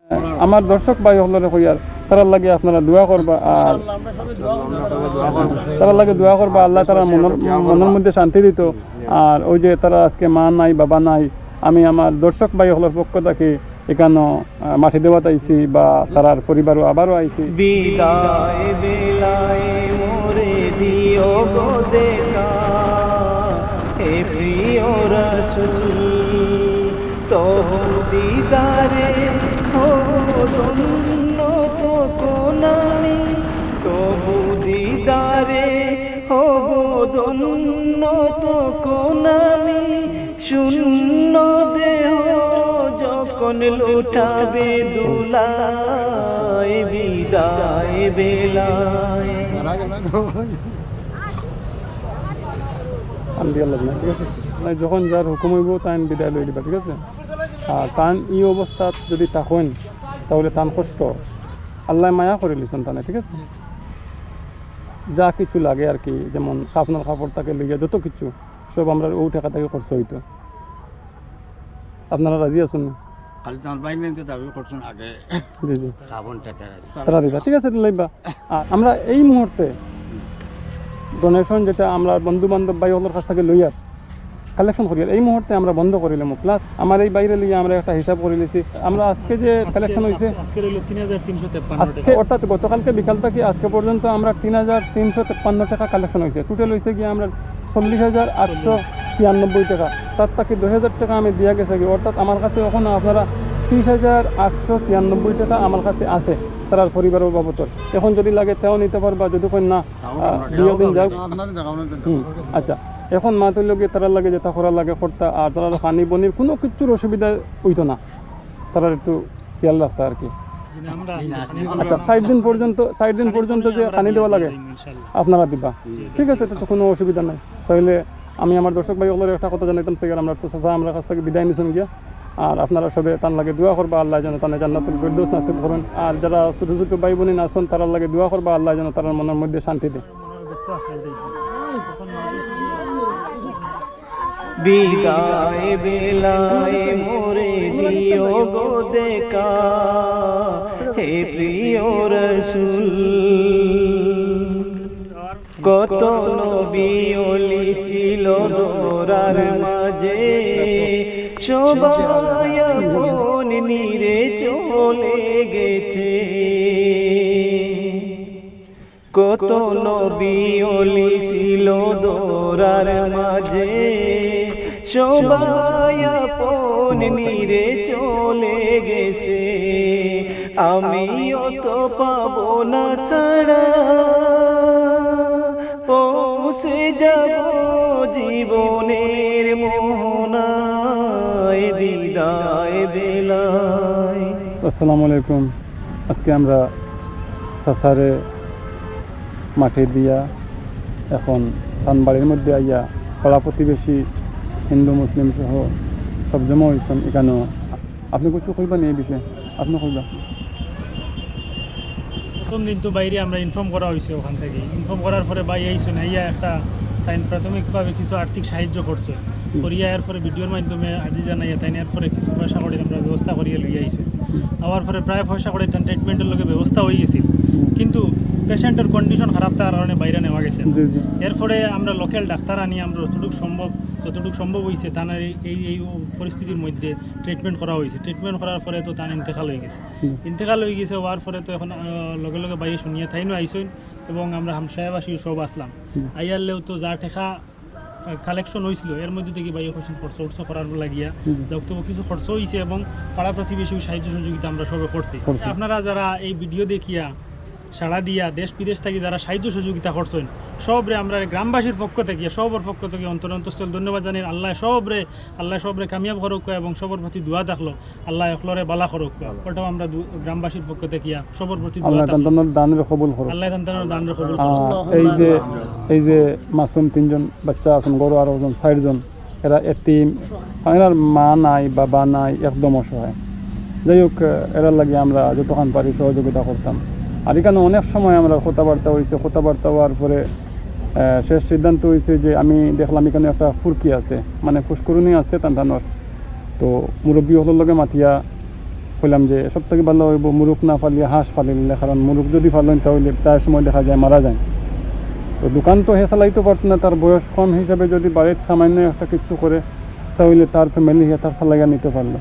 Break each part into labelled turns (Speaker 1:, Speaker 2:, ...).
Speaker 1: আমার দর্শক ভাই হলরে কইয়ার তারার লাগে আপনারা দোয়া করবা আর তারার লাগে দোয়া করবা আল্লাহ তারা মনের মধ্যে শান্তি দিত। আর ওই যে তারা আজকে মা নাই বাবা নাই, আমি আমার দর্শক ভাই হলের পক্ষ থেকে এখানে মাটি দেওয়াতে আইছি বা তারার পরিবারও আবারও আইছি।
Speaker 2: বিদায় বেলায় মোরে দিও গো দেখা, হে প্রিয় রাসূল তবু দিদারে ধন্য তো কোনামি, তবু দিদারে ধন্য তো কোনামি, শূন্য দেহ যখন লুটাবে দুলায় বিদায় বেলায়।
Speaker 1: ঠিক আছে, যখন যার হুকুম হইব তাই বিদায় লই দিবা, ঠিক আছে। আর তান এই অবস্থা যদি থাকেন তাহলে তান কষ্ট আল্লাহ মায়া করে লিছেন তানে, ঠিক আছে। যা কিছু লাগে আর কি, যেমন আপনার কাপড় থাকে লইয়া যত কিছু সব আমরা ও টাকা থেকে খরচ হইতো। আপনারা রাজি আছেন? জি জি, তারা দিবা, ঠিক আছে লইবা। আর আমরা এই মুহূর্তে ডোনেশন যেটা আমরা বন্ধু বান্ধব ভাই ওদের কাছ থেকে লইয়া কালেকশন করি, এই মুহূর্তে আমরা বন্ধ করিলাম। প্লাস আমার এই বাইরে লিয়ে আমরা একটা হিসাব করে লিছি, আমরা আজকে যে কালেকশন হয়েছে আজকে অর্থাৎ গতকালকে বিকাল থেকে আজকে পর্যন্ত আমরা ৩৩৫৩ টাকা কালেকশন হয়েছে। টোটাল হয়েছে গিয়ে আমরা ৪০,৮৯৬ টাকা, তার থেকে ২০০০ টাকা আমি দিয়া গেছে গিয়ে, অর্থাৎ আমার কাছে এখন আপনারা ৩০,৮৯৬ টাকা আমার কাছে আছে তার পরিবারের বাবদ। এখন যদি লাগে তেও নিতে পারবা, যদি কই না দিও দিন যাও। আচ্ছা, এখন মা তৈল গিয়ে তারা লাগে যেটা করার লাগে করতা, আর তারা পানি বনির কোনো কিছুর অসুবিধা হইতো না, তারা একটু খেয়াল রাখতা আর কি। আচ্ছা, ৬০ দিন পর্যন্ত যে পানি দেওয়া লাগে আপনারা দিবা, ঠিক আছে, এটা তো কোনো অসুবিধা নাই। তাহলে আমি আমার দর্শক ভাই ওগুলোর একটা কথা জানাইতাম, সেখানে আমরা তো চাচা আমরা কাছ থেকে বিদায় নিছেন গিয়া। আর আপনারা সবে তার লাগে দোয়া করবা আল্লাহ যেন তাদের জান্নাতুল ফিরদৌস নসিব করেন। আর যারা ছোটো ছোটো ভাই বোন আছেন তার লাগে দোয়া করবা আল্লাহ যেন তার মনের মধ্যে শান্তি দেয়।
Speaker 2: বিদায় বেলায় মোরে দিও গো দেখা, হে প্রিয় রাসূল কত নবী ওলি ছিল দোরার মাঝে, সবাই আপন নিরে চলে গেছে। কত নবী ওলি ছিল দোরার মাঝে, সবাই আপন নিরে চলে গেছে। আমিও তো পাবো না ছাড়া, পৌঁছে যাব জীবনের মোহনায় বিদায় বেলায়।
Speaker 1: আসসালামু আলাইকুম। আজকে আমরা সাসারে মাঠে দিয়া এখন ধানবাড়ির মধ্যে আইয়া পাড়া প্রতিবেশী হিন্দু মুসলিম সহ সব জমা হয়েছেন এখানেও। আপনি কিছু কইবা নি এই বিষয়ে? আপনি কইবা।
Speaker 3: প্রথম দিন তো বাইরে আমরা ইনফর্ম করা হয়েছে, ওখান থেকে ইনফর্ম করার পরে ভাই আইসুন আইয়া একটা তাই প্রাথমিকভাবে কিছু আর্থিক সাহায্য করছে, করিয়া এর পরে ভিডিওর মাধ্যমে আজি জানাইয়া তাই এর পরে কিছু পয়সা করে আমরা ব্যবস্থা করিয়া লইয়া আইসে। আবার পরে প্রায় পয়সা করে ট্রিটমেন্টের লোকের ব্যবস্থা হয়ে গেছিল, কিন্তু পেশেন্টের কন্ডিশন খারাপ থাকার কারণে বাইরে নেওয়া গেছে। এরপরে আমরা লোকাল ডাক্তার আনি আমরা যতটুকু সম্ভব হয়েছে তার এই পরিস্থিতির মধ্যে ট্রিটমেন্ট করা হয়েছে। ট্রিটমেন্ট করার পরে তো তার ইন্তেকাল হয়ে গেছে। হওয়ার পরে তো এখন লগে লগে বাইরে শুনিয়ে তাইনও আইসেন এবং আমরা হামসায়াবাসী সব আসলাম। আইয়ারলেও তো যা টেকা কালেকশন হয়েছিল এর মধ্যে থেকে বাইরে কোশ্চেন খরচ উৎস করার লাগিয়া যাক তো কিছু খরচ হয়েছে এবং পাড়া প্রতিবেশী সাহায্য সহযোগিতা আমরা সবে করছি। আপনারা যারা এই ভিডিও দেখিয়া সাড়া দিয়া দেশ বিদেশ থেকে যারা সাহায্য সহযোগিতা করছেন সবরে আমরা গ্রামবাসীর পক্ষ থেকে সবর পক্ষ থেকে অন্তরস্থল ধন্যবাদ জানি। আল্লাহ সবরে কামিয়াব করুক এবং সবর প্রতি দোয়া থাকলো আল্লাহ এখলরে বালা করুক, ওটাও আমরা গ্রামবাসীর পক্ষ থেকে সবর প্রতি দোয়া থাকলো আল্লাহ দানের কবুল করুক।
Speaker 1: এই যে মাসুম 3 জন বাচ্চা আছেন, গরু আরো 4 জন, এরা এতিম, এনার মা নাই বাবা নাই, একদম অসহায়। যাই হোক, এরার লাগে আমরা যতক্ষণ পারি সহযোগিতা করতাম। আর এখানে অনেক সময় আমরা কথাবার্তা হওয়ার পরে শেষ সিদ্ধান্ত হয়েছে যে আমি দেখলাম এখানে একটা ফুরকি আছে, মানে ফুসকুরুনি আছে টানটানোর, তো মুরব্বী হলোর লগে মাতিয়া বললাম যে সব থেকে ভালো হইব মুরুখ না ফালিয়ে হাঁস ফালিলে, কারণ মুরুখ যদি ফালেন তাহলে প্রায় সময় দেখা যায় মারা যায়। তো দোকান তো হে চালাইতে পারত না, তার বয়স কম হিসাবে যদি বাড়ির সামান্য একটা কিছু করে তাহলে তার ফ্যামিলি তার চালাইয়া নিতে পারলো।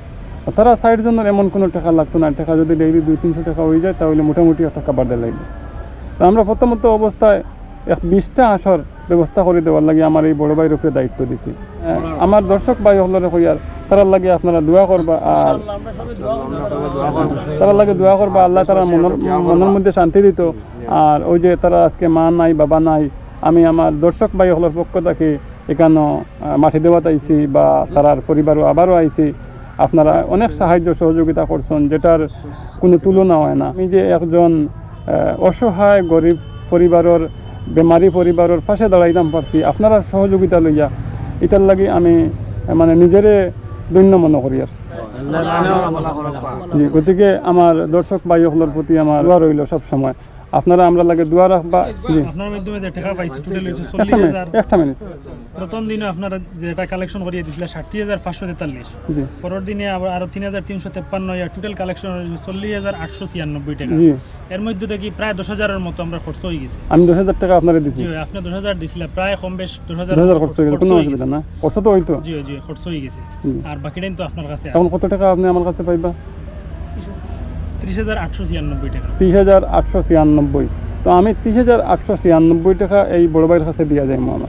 Speaker 1: তারা 60 জনের এমন কোনো টাকা লাগতো না, টাকা যদি ডেইলি 200-300 টাকা হয়ে যায় তাহলে মোটামুটি একটা খাবার দেওয়া লাগবে। তো আমরা প্রথমত অবস্থায় 20টা আসর ব্যবস্থা করে দেওয়ার লাগে আমার এই বড় ভাইয়ের উপরে দায়িত্ব দিছি। আমার দর্শক ভাই হলরে কইয়ার তারার লাগে আপনারা দোয়া করবা, আর তারার লাগে দোয়া করবা আল্লাহ তারা মনের মধ্যে শান্তি দিত। আর ওই যে তারা আজকে মা নাই বাবা নাই, আমি আমার দর্শক ভাই হলের পক্ষ থেকে এখানে মাটি দেওয়াতে আইছি বা তারার পরিবারও আবারও আইছি। আপনারা অনেক সাহায্য সহযোগিতা করছেন, যেটার কোনো তুলনা হয় না। আমি যে একজন অসহায় গরিব পরিবারের বেমারি পরিবারের পাশে দাঁড়াইতাম পারছি আপনারা সহযোগিতা লইয়া, এটার লাগে আমি মানে নিজেরে ধন্য মনে করি। আর জি, গতিকে আমার দর্শক ভাই সকলের প্রতি আমার দোয়া রইল সব সময়, আপনারা আমরা লাগে দোয়া রাখবা। জি,
Speaker 3: আপনার মাধ্যমে যে টাকা পাইছি টোটাল হইছে
Speaker 1: একটা মিনিট।
Speaker 3: প্রথম দিনে আপনারা যেটা কালেকশন করিয়ে দিয়েছিলেন 60,543,
Speaker 1: জি
Speaker 3: পরের দিনে আবার আরো 3,353, টোটাল কালেকশন 40,896 টাকা।
Speaker 1: জি,
Speaker 3: এর মধ্যে থেকে প্রায় 10,000-এর মতো আমরা খরচ হয়ে গেছে।
Speaker 1: আমি 10,000 টাকা আপনারা দিছি।
Speaker 3: জি, আপনি 10,000 দিছিলেন, প্রায় কম বেশ 10,000
Speaker 1: 10,000 খরচ হয়ে গেছে, কোনো অসুবিধা না, খরচ তো হইতো।
Speaker 3: জি জি, খরচ হয়ে গেছে।
Speaker 1: হুম।
Speaker 3: আর বাকিটাই তো আপনার কাছে
Speaker 1: এখন
Speaker 3: আছে
Speaker 1: কত টাকা আপনি আমার কাছে পাইবা?
Speaker 3: 30,896 টাকা।
Speaker 1: 30,896। তো আমি 30,896 টাকা এই বড় ভাইয়ের কাছে দিয়া যায় আমার।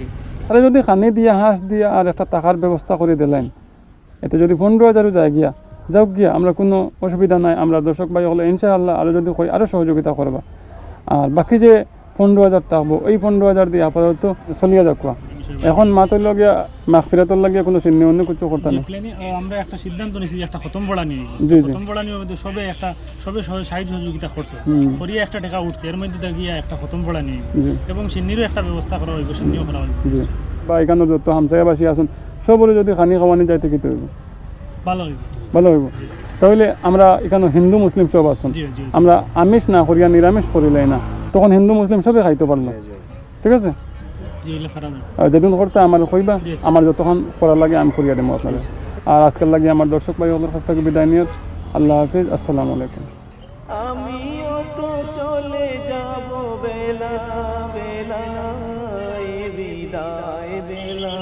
Speaker 1: আরে যদি খানি দিয়া হাঁস দিয়া আর একটা টাকার ব্যবস্থা করে দিলেন, এতে যদি 15,000 যায় গিয়া যাও গিয়া, আমরা কোনো অসুবিধা নাই। আমরা দর্শক ভাই হলে ইনশাআল্লাহ আরও যদি কই আরও সহযোগিতা করবা। আর বাকি যে 15,000 থাকবো, এই 15,000 দিয়ে আপাতত চলিয়া যাক। এখন মাতর লাগিয়া মাগফিরাতর লাগিয়া কোনো চিহ্ন অন্য কিছু করতে
Speaker 3: যে
Speaker 1: নেই।
Speaker 3: প্ল্যানে আমরা একটা সিদ্ধান্ত নিয়েছি যে একটা খতম পড়া নিয়ে নিব।
Speaker 1: জি, জি।
Speaker 3: খতম পড়া নিয়ে মধ্যে সবে সাহায্য সহযোগিতা করছে,
Speaker 1: হুম।
Speaker 3: করিয়া একটা টাকা উঠছে, এর মধ্যে গিয়ে একটা খতম পড়া নিয়ে নিব।
Speaker 1: জি
Speaker 3: এবং সিন্নিরও একটা ব্যবস্থা করা হইব, সিন্নিও করা হইব।
Speaker 1: জি, বা এখানে যত হামসায়াবাসী আসুন সবরে যদি খানি খাওয়ানি যাইতে কি হইব,
Speaker 3: ভালো হইব।
Speaker 1: ভালো হইব। তাহলে আমরা এখানে হিন্দু মুসলিম সব আসুন,
Speaker 3: জি জি
Speaker 1: আমরা আমিষ না করিয়া নিরামিষ করিলাই না, তখন হিন্দু মুসলিম সবে খাইতে পারলো। ঠিক আছে,
Speaker 3: জি, এগুলো খারাপ না।
Speaker 1: আর যেদিন করতে আমার কইবা,
Speaker 3: জি।
Speaker 1: আমার যতক্ষণ করার লাগে আমি করিয়া দেবো আপনাদের। আর আজকাল লাগে আমার দর্শক ভাই ওদের কাছ থেকে বিদায় নিয়ে আল্লাহ হাফিজ, আসসালামু আলাইকুম।
Speaker 2: আমিও তো চলে যাব বেলা বেলায়, বিদায় বেলা।